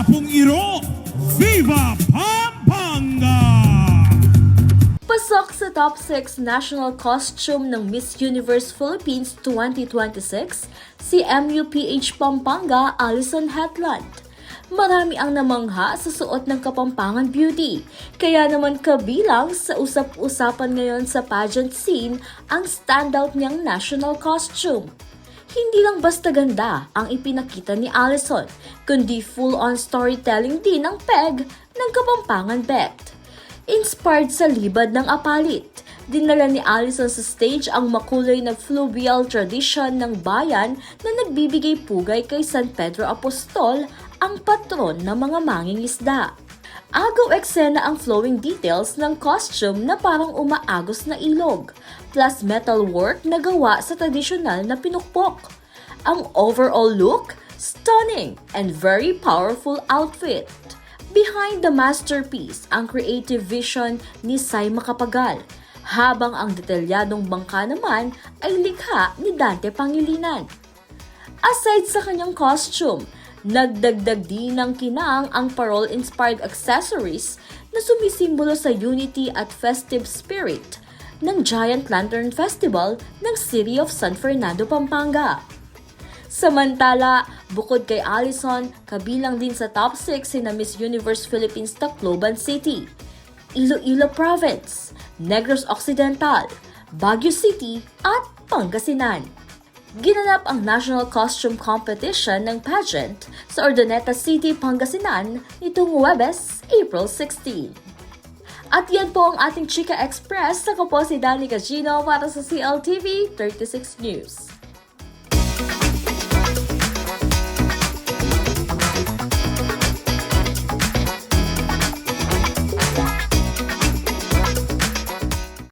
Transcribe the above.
Gwapong Iro, Viva Pampanga! Pasok sa top 6 national costume ng Miss Universe Philippines 2026 si MUPh Pampanga Allyson Hetland. Marami ang namangha sa suot ng Kapampangan beauty, kaya naman kabilang sa usap-usapan ngayon sa pageant scene ang standout niyang national costume. Hindi lang basta ganda ang ipinakita ni Allyson, kundi full-on storytelling din ang peg ng Kapampangan bet. Inspired sa libad ng apalit, dinala ni Allyson sa stage ang makulay na fluvial tradition ng bayan na nagbibigay pugay kay San Pedro Apostol, ang patron ng mga mangingisda. Agaw eksena ang flowing details ng costume na parang umaagos na ilog, plus metal work na gawa sa tradisyonal na pinukpok. Ang overall look, stunning and very powerful outfit. Behind the masterpiece, ang creative vision ni Sai Macapagal, habang ang detalyadong bangka naman ay likha ni Dante Pangilinan. Aside sa kanyang costume, nagdagdag din ng kinang ang parol-inspired accessories na sumisimbolo sa unity at festive spirit ng Giant Lantern Festival ng City of San Fernando, Pampanga. Samantala, bukod kay Allyson, kabilang din sa top 6 sina Miss Universe Philippines Tacloban City, Iloilo Province, Negros Occidental, Baguio City at Pangasinan. Ginanap ang National Costume Competition ng pageant sa Urdaneta City, Pangasinan nitong Huwebes, April 16. At yan po ang ating Chika Express. Ako po si Danny Gagino para sa CLTV 36 News.